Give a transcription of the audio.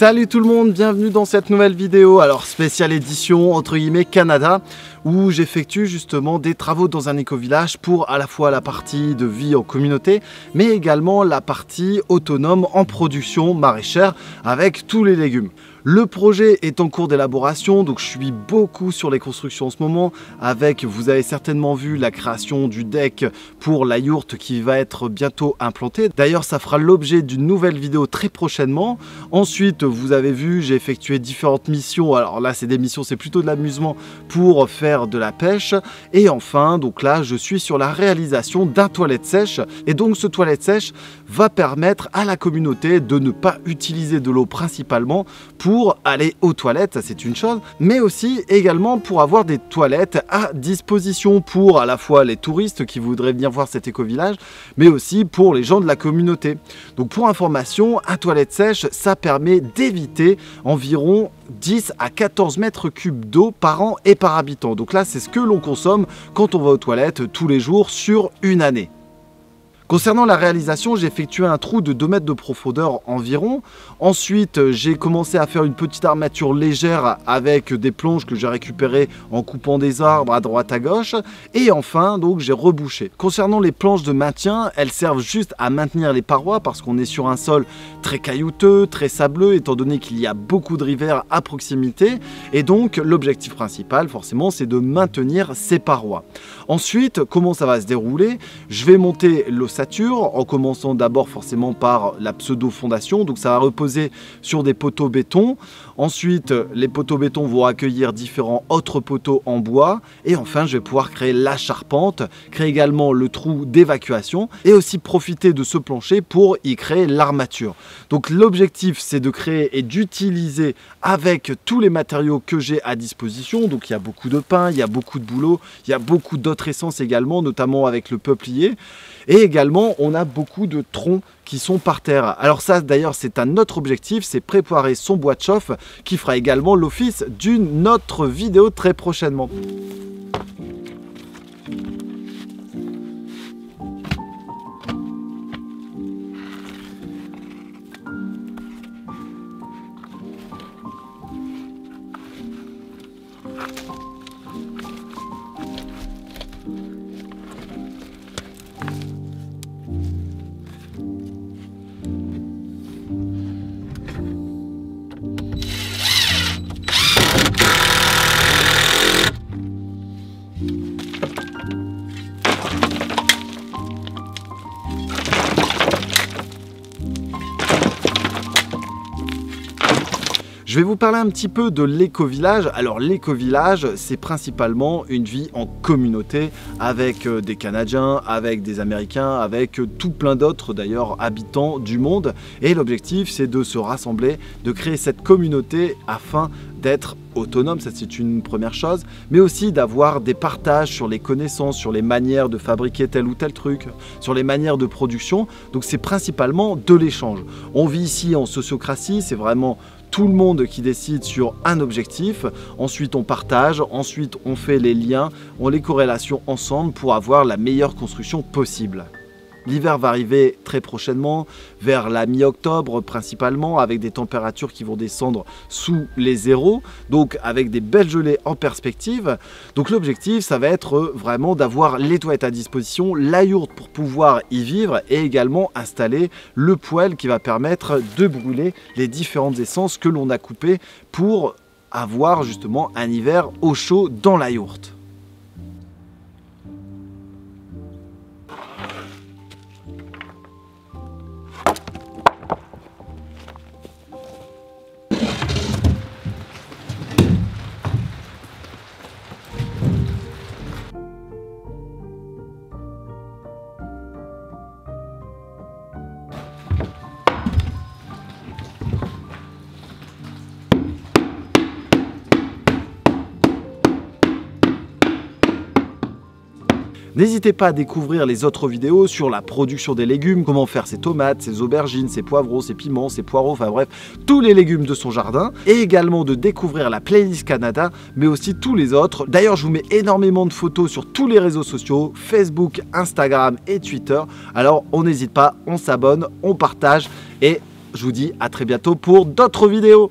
Salut tout le monde, bienvenue dans cette nouvelle vidéo, alors spéciale édition entre guillemets Canada, où j'effectue justement des travaux dans un éco-village pour à la fois la partie de vie en communauté, mais également la partie autonome en production maraîchère avec tous les légumes. Le projet est en cours d'élaboration, donc je suis beaucoup sur les constructions en ce moment avec, vous avez certainement vu, la création du deck pour la yourte qui va être bientôt implantée. D'ailleurs, ça fera l'objet d'une nouvelle vidéo très prochainement. Ensuite, vous avez vu, j'ai effectué différentes missions. Alors là, c'est des missions, c'est plutôt de l'amusement pour faire de la pêche. Et enfin, donc là, je suis sur la réalisation d'un toilette sèche. Et donc, ce toilette sèche va permettre à la communauté de ne pas utiliser de l'eau principalement pour aller aux toilettes, ça c'est une chose, mais aussi également pour avoir des toilettes à disposition pour à la fois les touristes qui voudraient venir voir cet éco-village, mais aussi pour les gens de la communauté. Donc pour information, un toilette sèche, ça permet d'éviter environ 10 à 14 mètres cubes d'eau par an et par habitant. Donc là, c'est ce que l'on consomme quand on va aux toilettes tous les jours sur une année. Concernant la réalisation, j'ai effectué un trou de 2 mètres de profondeur environ. Ensuite, j'ai commencé à faire une petite armature légère avec des planches que j'ai récupérées en coupant des arbres à droite à gauche. Et enfin, donc, j'ai rebouché. Concernant les planches de maintien, elles servent juste à maintenir les parois parce qu'on est sur un sol très caillouteux, très sableux, étant donné qu'il y a beaucoup de rivières à proximité. Et donc, l'objectif principal, forcément, c'est de maintenir ces parois. Ensuite, comment ça va se dérouler? Je vais monter l'ossature en commençant d'abord forcément par la pseudo-fondation. Donc ça va reposer sur des poteaux béton. Ensuite, les poteaux béton vont accueillir différents autres poteaux en bois. Et enfin, je vais pouvoir créer la charpente, créer également le trou d'évacuation et aussi profiter de ce plancher pour y créer l'armature. Donc l'objectif, c'est de créer et d'utiliser avec tous les matériaux que j'ai à disposition. Donc il y a beaucoup de pin, il y a beaucoup de boulot, il y a beaucoup d'autres essences également, notamment avec le peuplier. Et également, on a beaucoup de troncs qui sont par terre. Alors ça, d'ailleurs, c'est un autre objectif, c'est préparer son bois de chauffe qui fera également l'office d'une autre vidéo très prochainement. Je vais vous parler un petit peu de l'éco-village. Alors l'éco-village, c'est principalement une vie en communauté avec des Canadiens, avec des Américains, avec tout plein d'autres d'ailleurs habitants du monde. Et l'objectif, c'est de se rassembler, de créer cette communauté afin d'être autonome, ça c'est une première chose, mais aussi d'avoir des partages sur les connaissances, sur les manières de fabriquer tel ou tel truc, sur les manières de production. Donc c'est principalement de l'échange. On vit ici en sociocratie, c'est vraiment tout le monde qui décide sur un objectif, ensuite on partage, ensuite on fait les liens, on les corrélations ensemble pour avoir la meilleure construction possible. L'hiver va arriver très prochainement, vers la mi-octobre principalement, avec des températures qui vont descendre sous les zéros, donc avec des belles gelées en perspective. Donc l'objectif, ça va être vraiment d'avoir les toilettes à disposition, la yourte pour pouvoir y vivre et également installer le poêle qui va permettre de brûler les différentes essences que l'on a coupées pour avoir justement un hiver au chaud dans la yourte. N'hésitez pas à découvrir les autres vidéos sur la production des légumes, comment faire ses tomates, ses aubergines, ses poivrons, ses piments, ses poireaux, enfin bref, tous les légumes de son jardin. Et également de découvrir la playlist Canada, mais aussi tous les autres. D'ailleurs, je vous mets énormément de photos sur tous les réseaux sociaux, Facebook, Instagram et Twitter. Alors, on n'hésite pas, on s'abonne, on partage et je vous dis à très bientôt pour d'autres vidéos.